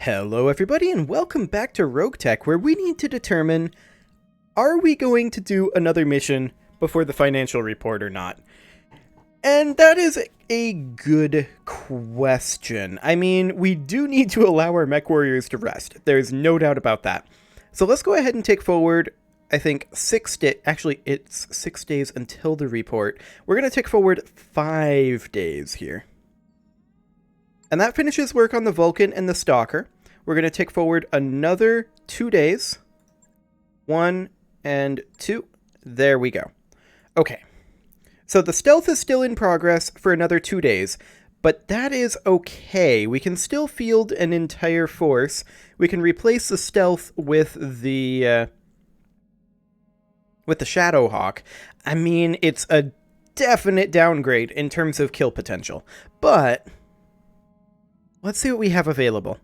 Hello everybody and welcome back to RogueTech, where we need to determine, are we going to do another mission before the financial report or not? And that is a good question. I mean, we do need to allow our mech warriors to rest. There's no doubt about that. So let's go ahead and take forward, I think, 6 days. Actually, it's 6 days until the report. We're going to take forward 5 days here. And that finishes work on the Vulcan and the Stalker. We're going to take forward another 2 days. 1 and 2. There we go. Okay. So the stealth is still in progress for another 2 days, but that is okay. We can still field an entire force. We can replace the stealth with the Shadowhawk. I mean, it's a definite downgrade in terms of kill potential, but let's see what we have available.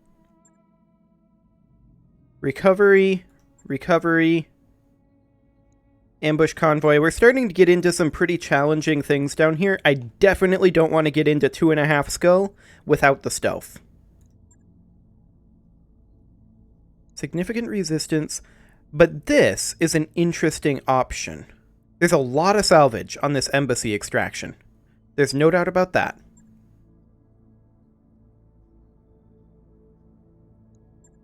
Recovery, ambush convoy. We're starting to get into some pretty challenging things down here. I definitely don't want to get into 2.5 skull without the stealth. Significant resistance, but this is an interesting option. There's a lot of salvage on this embassy extraction. There's no doubt about that.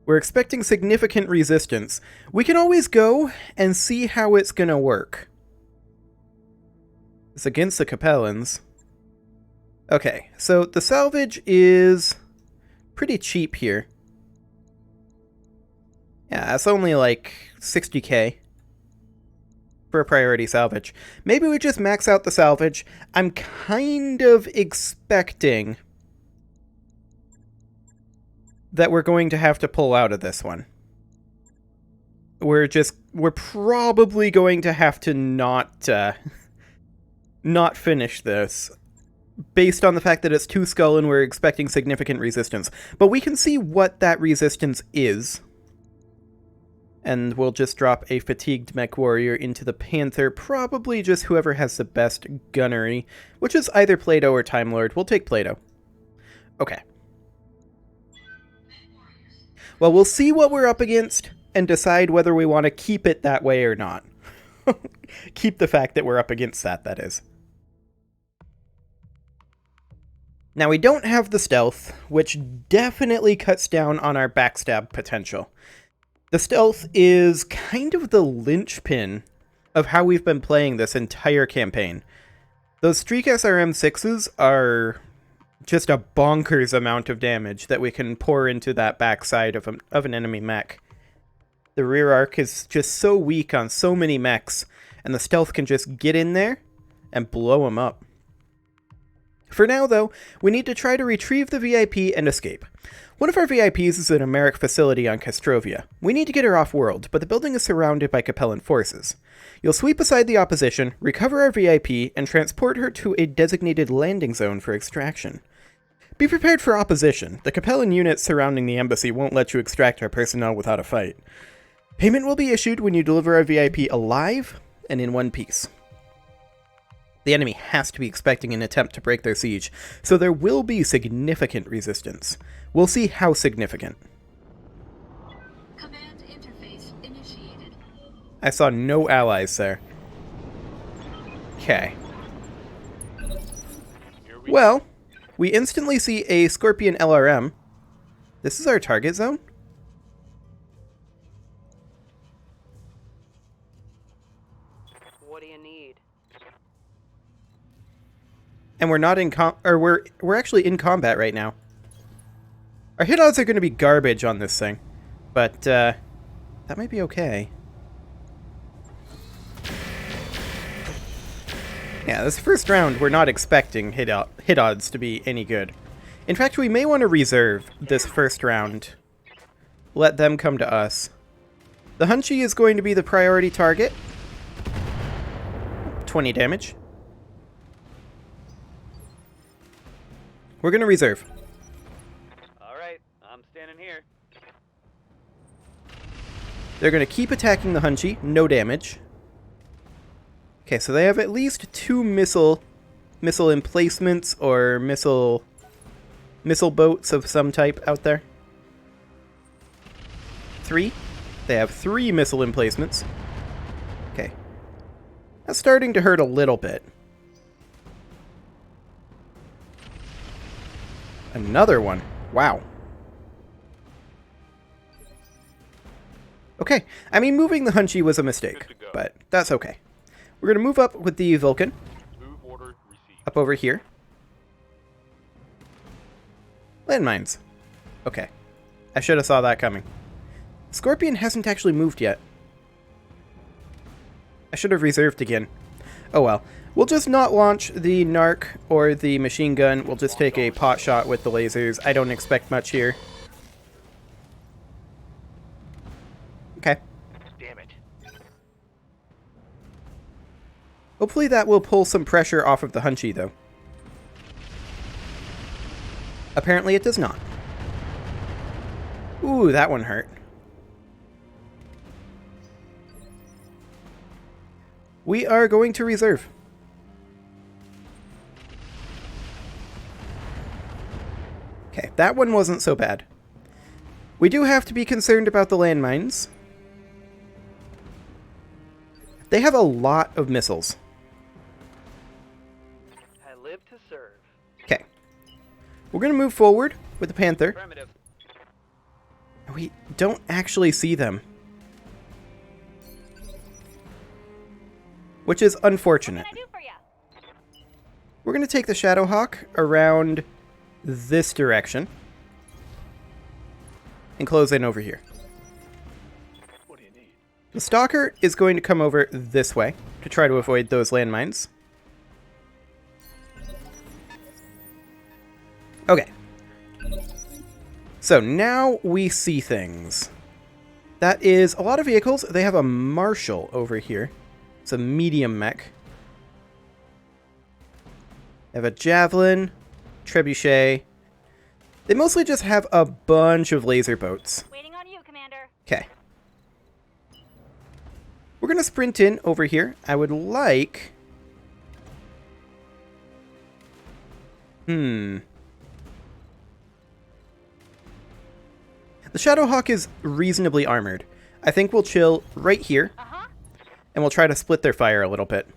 We're expecting significant resistance. We can always go and see how it's going to work. It's against the Capellans. Okay, so the salvage is pretty cheap here. Yeah, it's only like 60k for a priority salvage. Maybe we just max out the salvage. I'm kind of expecting that we're going to have to pull out of this one. We're probably going to have to not finish this, based on the fact that it's 2 skull and we're expecting significant resistance. But we can see what that resistance is. And we'll just drop a fatigued mech warrior into the Panther, probably just whoever has the best gunnery, which is either Plato or Time Lord. We'll take Plato. Okay. Well, we'll see what we're up against and decide whether we want to keep it that way or not. Keep the fact that we're up against that is. Now, we don't have the stealth, which definitely cuts down on our backstab potential. The stealth is kind of the linchpin of how we've been playing this entire campaign. Those Streak SRM-6s are just a bonkers amount of damage that we can pour into that backside of an enemy mech. The rear arc is just so weak on so many mechs, and the stealth can just get in there and blow them up. For now, though, we need to try to retrieve the VIP and escape. One of our VIPs is an Americ facility on Castrovia. We need to get her off-world, but the building is surrounded by Capellan forces. You'll sweep aside the opposition, recover our VIP, and transport her to a designated landing zone for extraction. Be prepared for opposition. The Capellan units surrounding the embassy won't let you extract our personnel without a fight. Payment will be issued when you deliver our VIP alive and in one piece. The enemy has to be expecting an attempt to break their siege, so there will be significant resistance. We'll see how significant. Command interface initiated. I saw no allies there. Okay. Well, we instantly see a Scorpion LRM. This is our target zone? What do you need? And we're not in we're actually in combat right now. Our hit odds are going to be garbage on this thing, but that might be okay. Yeah, this first round we're not expecting hit odds to be any good. In fact, we may want to reserve this first round. Let them come to us. The Hunchy is going to be the priority target. 20 damage. We're going to reserve. Alright, I'm standing here. They're going to keep attacking the Hunchy. No damage. Okay, so they have at least 2 missile emplacements or missile boats of some type out there. 3. They have 3 missile emplacements. Okay. That's starting to hurt a little bit. Another one. Wow. Okay. I mean, moving the Hunchy was a mistake, but that's okay. We're going to move up with the Vulcan. Move order received. Up over here. Landmines. Okay. I should have saw that coming. Scorpion hasn't actually moved yet. I should have reserved again. Oh well. We'll just not launch the narc or the machine gun. We'll just take a pot shot with the lasers. I don't expect much here. Okay. Damn it. Hopefully that will pull some pressure off of the Hunchy, though. Apparently it does not. Ooh, that one hurt. We are going to reserve. Okay, that one wasn't so bad. We do have to be concerned about the landmines. They have a lot of missiles. I live to serve. Okay. We're going to move forward with the Panther. Primitive. We don't actually see them. Which is unfortunate. What can I do for you? We're going to take the Shadowhawk around this direction. And close in over here. What do you need? The Stalker is going to come over this way to try to avoid those landmines. Okay. So now we see things. That is a lot of vehicles. They have a Marshal over here. It's a medium mech. They have a Javelin, Trebuchet. They mostly just have a bunch of laser boats. Waiting on you, Commander. Okay. We're going to sprint in over here. I would like... The Shadowhawk is reasonably armored. I think we'll chill right here. And we'll try to split their fire a little bit.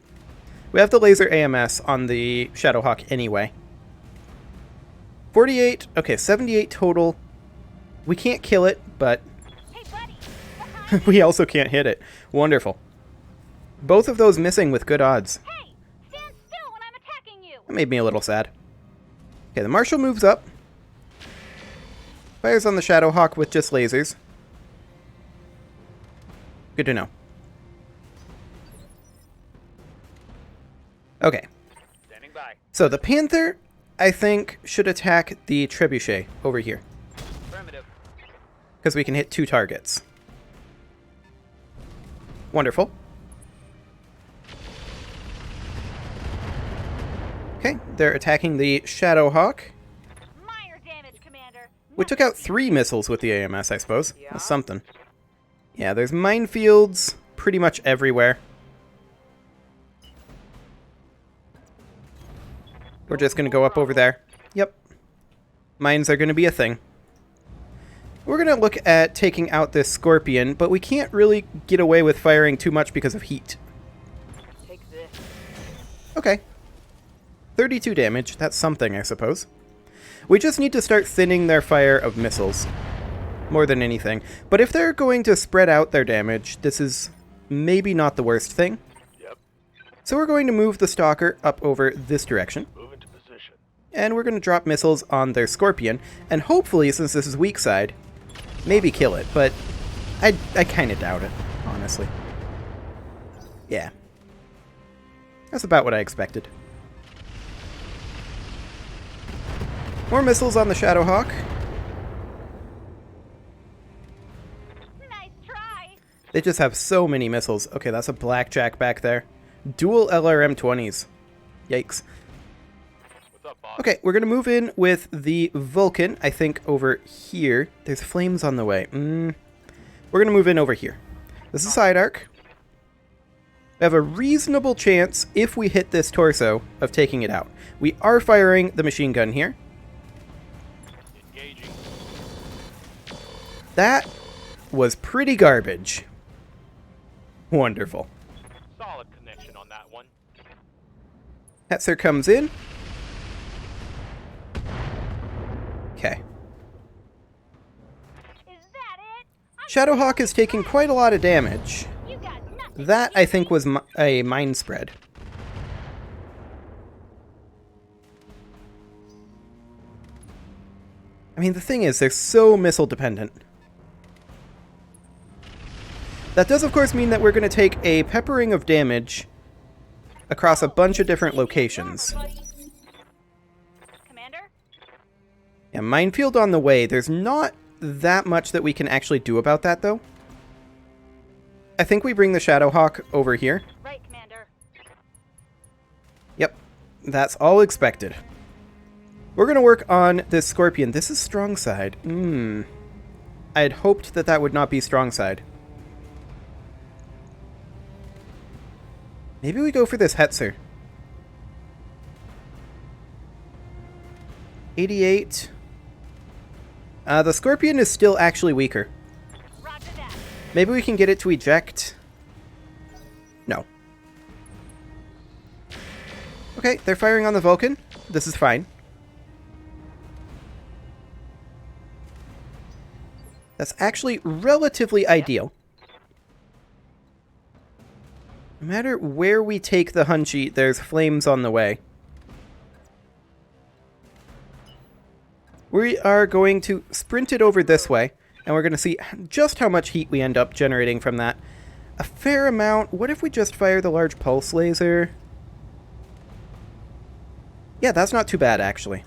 We have the laser AMS on the Shadowhawk anyway. 48, okay, 78 total. We can't kill it, but Hey, buddy. we also can't hit it. Wonderful. Both of those missing with good odds. Hey, stand still when I'm attacking you. That made me a little sad. Okay, the Marshal moves up. Fires on the Shadowhawk with just lasers. Good to know. Okay. Standing by. So the Panther, I think, should attack the Trebuchet over here. Primitive. Because we can hit 2 targets. Wonderful. Okay, they're attacking the Shadowhawk. Minor damage, Commander. We took out 3 missiles with the AMS, I suppose. Yeah. That's something. Yeah, there's minefields pretty much everywhere. We're just going to go up over there. Yep. Mines are going to be a thing. We're going to look at taking out this Scorpion, but we can't really get away with firing too much because of heat. Take this. Okay. 32 damage. That's something, I suppose. We just need to start thinning their fire of missiles. More than anything. But if they're going to spread out their damage, this is maybe not the worst thing. Yep. So we're going to move the Stalker up over this direction. Move into position. And we're going to drop missiles on their Scorpion. And hopefully, since this is weak side, maybe kill it. But I kind of doubt it, honestly. Yeah. That's about what I expected. More missiles on the Shadowhawk. Nice try. They just have so many missiles. Okay, that's a blackjack back there. Dual LRM-20s. Yikes. What's up, boss? Okay, we're going to move in with the Vulcan, I think, over here. There's flames on the way. We're going to move in over here. This is side arc. We have a reasonable chance, if we hit this torso, of taking it out. We are firing the machine gun here. Engaging. That was pretty garbage. Wonderful. Solid connection on that one. Hetzer comes in. Okay. Is that it? Shadowhawk is taking quite a lot of damage. You got nothing. That, I think, was a mind spread. I mean, the thing is, they're so missile dependent. That does, of course, mean that we're going to take a peppering of damage across a bunch of different locations. Commander? Yeah, minefield on the way. There's not that much that we can actually do about that, though. I think we bring the Shadowhawk over here. Right, Commander. Yep, that's all expected. We're going to work on this Scorpion. This is strong side. I had hoped that that would not be strong side. Maybe we go for this Hetzer. 88. The Scorpion is still actually weaker. Roger that. Maybe we can get it to eject. No. Okay, they're firing on the Vulcan. This is fine. That's actually relatively ideal. No matter where we take the Hunchy, there's flames on the way. We are going to sprint it over this way, and we're going to see just how much heat we end up generating from that. A fair amount. What if we just fire the large pulse laser? Yeah, that's not too bad, actually.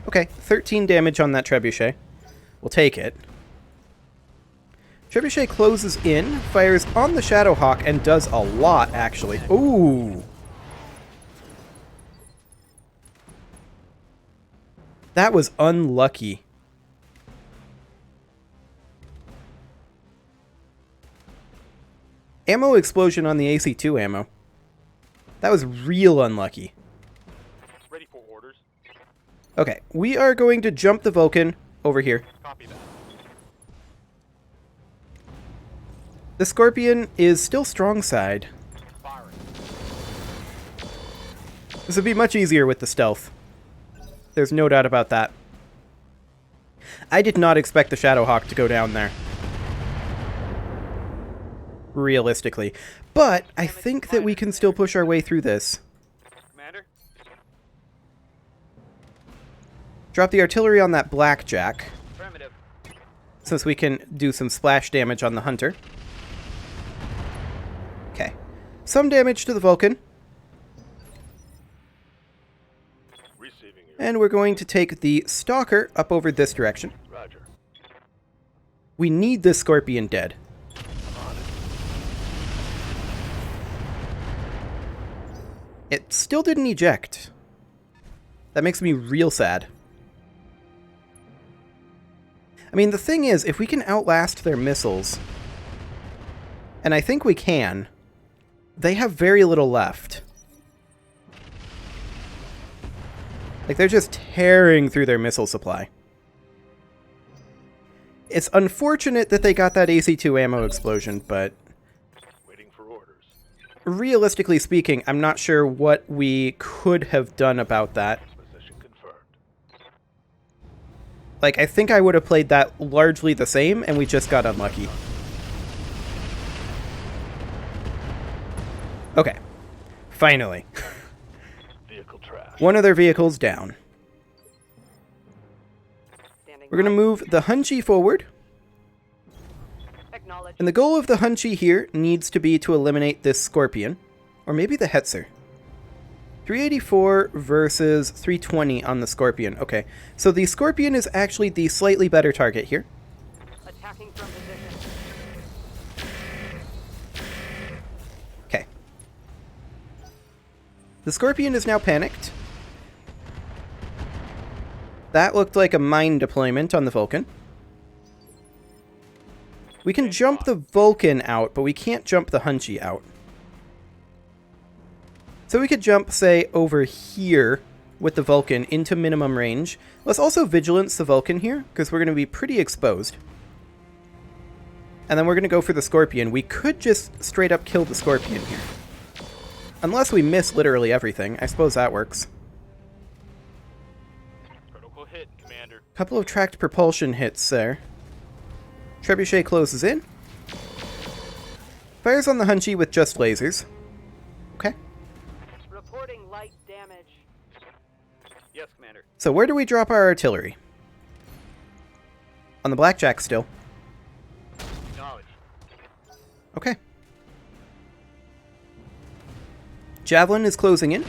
Okay, 13 damage on that trebuchet. We'll take it. Trebuchet closes in, fires on the Shadowhawk, and does a lot, actually. Ooh! That was unlucky. Ammo explosion on the AC-2 ammo. That was real unlucky. Ready for orders. Okay, we are going to jump the Vulcan over here. Copy that. The Scorpion is still strong side. Firing. This would be much easier with the stealth. There's no doubt about that. I did not expect the Shadowhawk to go down there. Realistically. But I think that we can still push our way through this. Commander? Drop the artillery on that Blackjack, Affirmative. since we can do some splash damage on the Hunter. Okay. Some damage to the Vulcan. Receiving you. And we're going to take the Stalker up over this direction. Roger. We need this Scorpion dead. I'm on it. It still didn't eject. That makes me real sad. I mean, the thing is, if we can outlast their missiles, and I think we can, they have very little left. Like, they're just tearing through their missile supply. It's unfortunate that they got that AC-2 ammo explosion, but Waiting for orders. realistically speaking, I'm not sure what we could have done about that. Position confirmed. Like, I think I would have played that largely the same, and we just got unlucky. Okay. Finally. Vehicle trash. One of their vehicles down. Standing We're going to move the Hunchy forward. Acknowledge. And the goal of the Hunchy here needs to be to eliminate this Scorpion. Or maybe the Hetzer. 384 versus 320 on the Scorpion. Okay, so the Scorpion is actually the slightly better target here. Attacking from position. Okay. The Scorpion is now panicked. That looked like a mine deployment on the Vulcan. We can jump the Vulcan out, but we can't jump the Hunchy out. So we could jump, say, over here with the Vulcan into minimum range. Let's also Vigilance the Vulcan here, because we're going to be pretty exposed. And then we're going to go for the Scorpion. We could just straight up kill the Scorpion here. Unless we miss literally everything. I suppose that works. Critical hit, Commander. Couple of tracked propulsion hits there. Trebuchet closes in. Fires on the Hunchy with just lasers. Okay. Reporting light damage. Yes, Commander. So where do we drop our artillery? On the Blackjack still. Acknowledge. Okay. Javelin is closing in.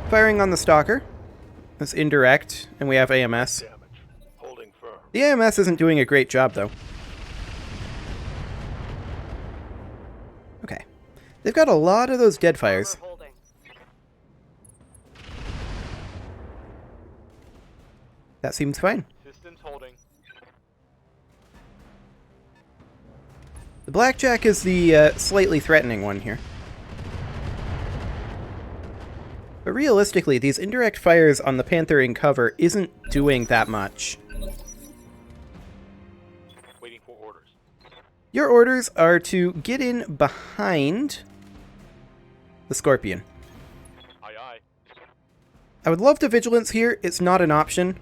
Firing on the Stalker. That's indirect, and we have AMS. Damage. Holding firm. The AMS isn't doing a great job, though. Okay. They've got a lot of those dead fires. Armor holding. That seems fine. Systems holding. The Blackjack is the slightly threatening one here. But realistically, these indirect fires on the Panther in cover isn't doing that much. Waiting for orders. Your orders are to get in behind the Scorpion. Aye, aye. I would love to Vigilance here. It's not an option.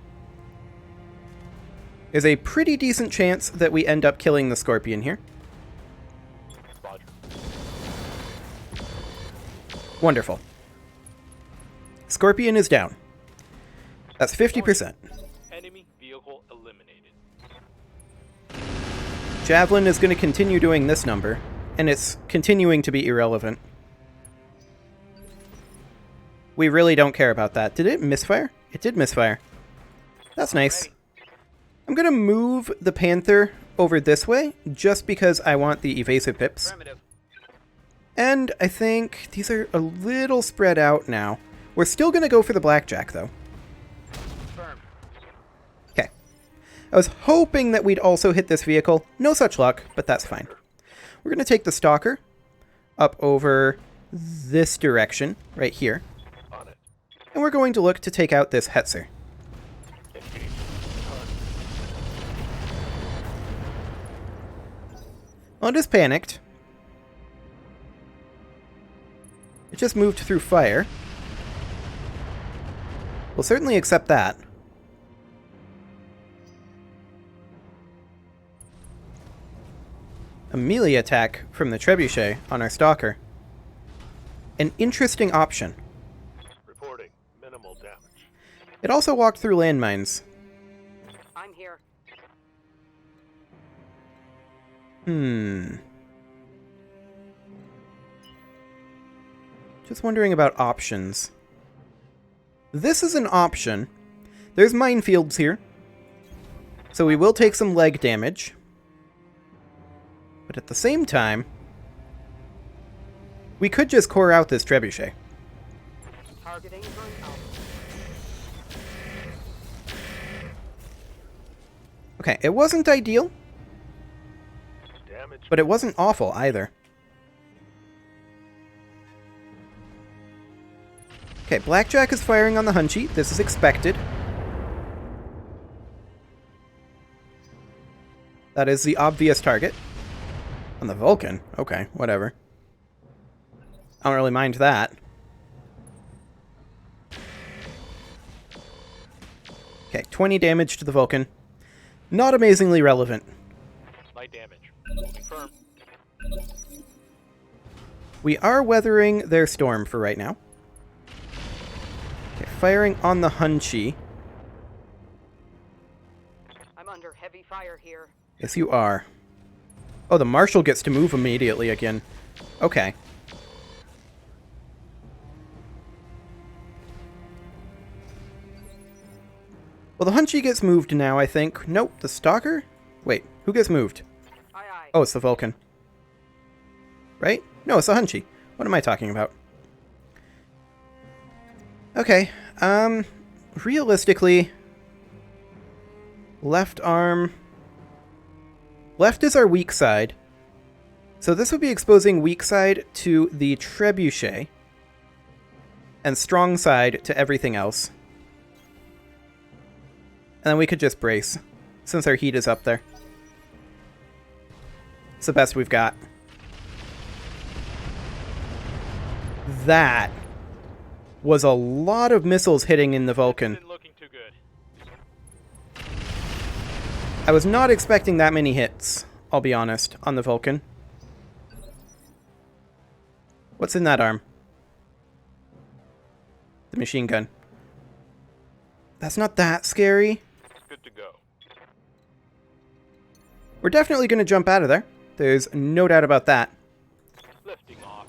There's a pretty decent chance that we end up killing the Scorpion here. Roger. Wonderful. Scorpion is down. That's 50%. Enemy vehicle eliminated. Javelin is going to continue doing this number, and it's continuing to be irrelevant. We really don't care about that. Did it misfire? It did misfire. That's nice. Ready. I'm going to move the Panther over this way, just because I want the evasive pips. Primitive. And I think these are a little spread out now. We're still going to go for the Blackjack, though. Confirmed. Okay. I was hoping that we'd also hit this vehicle. No such luck, but that's fine. We're going to take the Stalker up over this direction, right here. On it. And we're going to look to take out this Hetzer. Engage. Well, it is panicked. It just moved through fire. We'll certainly accept that. A melee attack from the Trebuchet on our Stalker. An interesting option. Reporting. Minimal damage. It also walked through landmines. I'm here. Just wondering about options. This is an option. There's minefields here. So we will take some leg damage. But at the same time, we could just core out this Trebuchet. Targeting burn out. Okay, it wasn't ideal, Damage. but it wasn't awful either. Okay, Blackjack is firing on the Hunchy. This is expected. That is the obvious target. On the Vulcan? Okay, whatever. I don't really mind that. Okay, 20 damage to the Vulcan. Not amazingly relevant. Light damage. Holding firm. We are weathering their storm for right now. Okay, firing on the Hunchy. I'm under heavy fire here. Yes, you are. Oh, the Marshal gets to move immediately again. Okay. Well, the Hunchy gets moved now, I think. Nope, the Stalker? Wait, who gets moved? Aye, aye. Oh, it's the Vulcan. Right? No, it's the Hunchy. What am I talking about? Okay, realistically, left arm... Left is our weak side. So this would be exposing weak side to the Trebuchet. and strong side to everything else. And then we could just brace, since our heat is up there. It's the best we've got. That was a lot of missiles hitting in the Vulcan. Isn't looking too good. I was not expecting that many hits, I'll be honest, on the Vulcan. What's in that arm? The machine gun. That's not that scary. Good to go. We're definitely going to jump out of there. There's no doubt about that. Lifting off.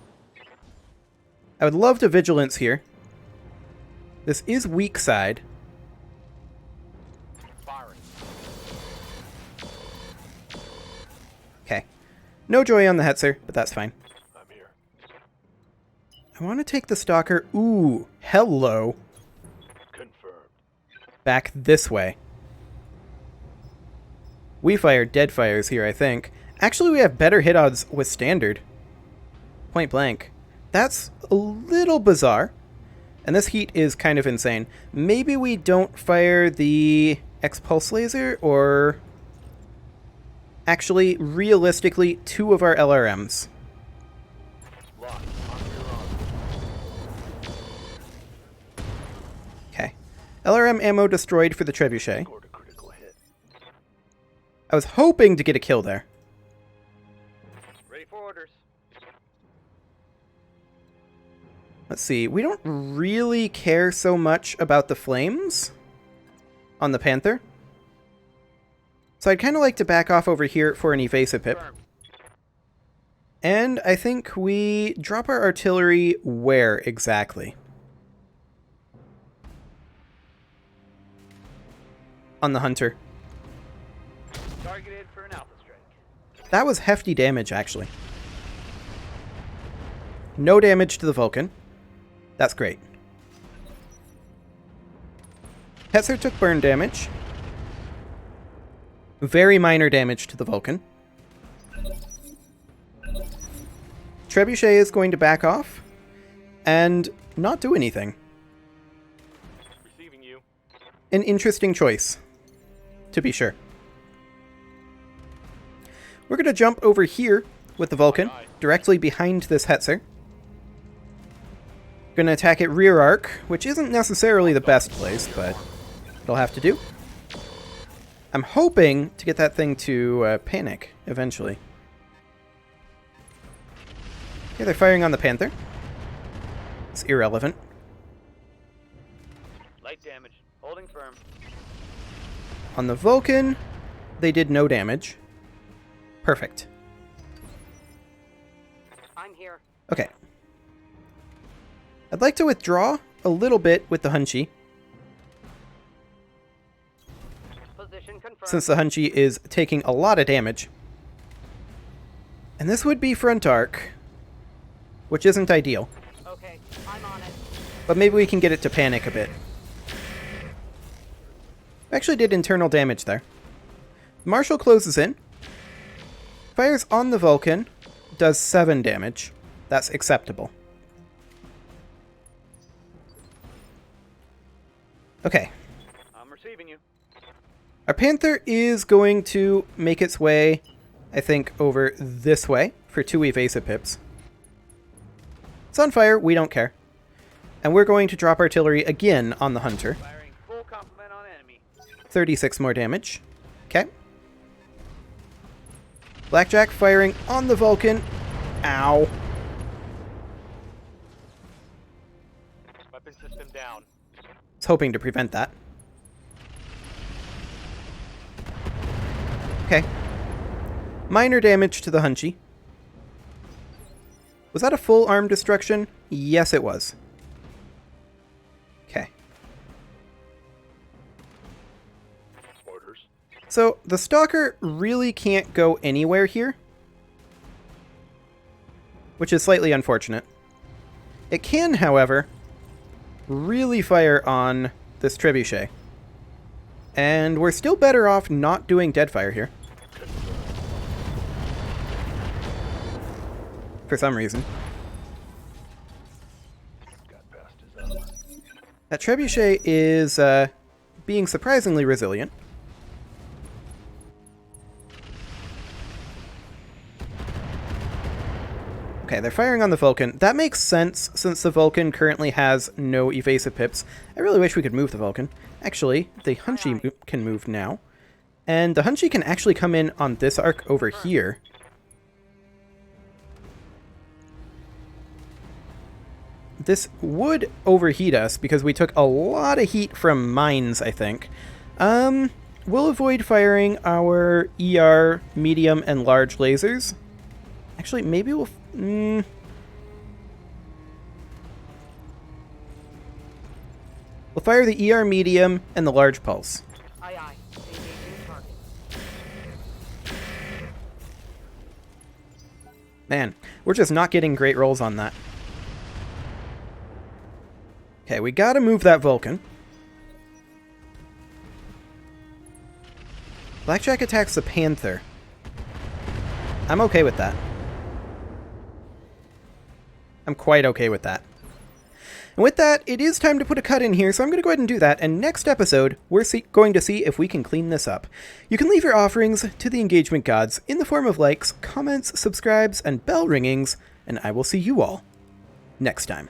I would love to vigilance here. This is weak side. Firing. Okay. No joy on the Hetzer, but that's fine. I'm here. I want to take the Stalker. Ooh, hello. Confirmed. Back this way. We fire dead fires here, I think. Actually, we have better hit odds with standard. Point blank. That's a little bizarre. And this heat is kind of insane. Maybe we don't fire the X-Pulse laser, or... Actually, realistically, 2 of our LRMs. Locked. On your own. Okay. LRM ammo destroyed for the Trebuchet. Scored a critical hit. I was hoping to get a kill there. Ready for orders. Let's see, we don't really care so much about the flames on the Panther. So I'd kind of like to back off over here for an evasive pip. Confirmed. And I think we drop our artillery where exactly? On the Hunter. Targeted for an alpha strike. That was hefty damage, actually. No damage to the Vulcan. That's great. Hetzer took burn damage. Very minor damage to the Vulcan. Trebuchet is going to back off and not do anything. Receiving you. An interesting choice, to be sure. We're going to jump over here with the Vulcan, directly behind this Hetzer. Going to attack it rear arc, which isn't necessarily the best place, but it'll have to do. I'm hoping to get that thing to panic eventually. Okay, they're firing on the Panther. It's irrelevant. Light damage. Holding firm. On the Vulcan, they did no damage. Perfect. I'm here. Okay. I'd like to withdraw a little bit with the Hunchi, Position confirmed. since the Hunchi is taking a lot of damage. And this would be front arc, which isn't ideal. Okay, I'm on it. But maybe we can get it to panic a bit. Actually did internal damage there. Marshal closes in. Fires on the Vulcan. Does 7 damage. That's acceptable. Okay. I'm receiving you. Our Panther is going to make its way, I think, over this way for 2 evasive pips. It's on fire. We don't care. And we're going to drop artillery again on the Hunter. Firing full complement on enemy. 36 more damage. Okay. Blackjack firing on the Vulcan. Ow. Weapon system down. I was hoping to prevent that. Okay. Minor damage to the Hunchi. Was that a full arm destruction? Yes, it was. Okay. Orders. So, the Stalker really can't go anywhere here, which is slightly unfortunate. It can, however, really fire on this Trebuchet. And we're still better off not doing Deadfire here. For some reason. Got past his That trebuchet is being surprisingly resilient. Okay, they're firing on the Vulcan. That makes sense, since the Vulcan currently has no evasive pips. I really wish we could move the Vulcan. Actually, the Hunchy can move now. And the Hunchy can actually come in on this arc over here. This would overheat us, because we took a lot of heat from mines, I think. We'll avoid firing our ER, medium, and large lasers. Actually, maybe we'll... We'll fire the ER medium and the large pulse. Aye, aye. Engaging target. Man, we're just not getting great rolls on that. Okay, we gotta move that Vulcan. Blackjack attacks the Panther. I'm okay with that. I'm quite okay with that. And with that, it is time to put a cut in here, so I'm going to go ahead and do that, and next episode, we're going to see if we can clean this up. You can leave your offerings to the engagement gods in the form of likes, comments, subscribes, and bell ringings, and I will see you all next time.